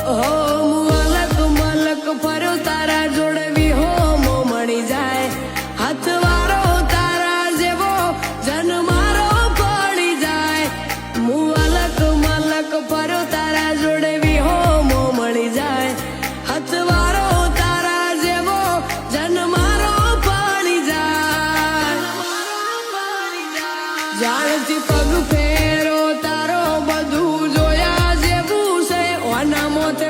મલક મલક ફર્યો તારા જોડે વિહોમો મળી જાય હાથવારો તારા જેવો જન્મારો પડી જાય મલક મલક ફર્યો તારા જોડે વિહોમો મળી જાય હાથવારો તારા જેવો જન્મારો પડી જાય જાણથી પગ ફેરો તારો બધું જોયા જેવું છે ઓના મોતે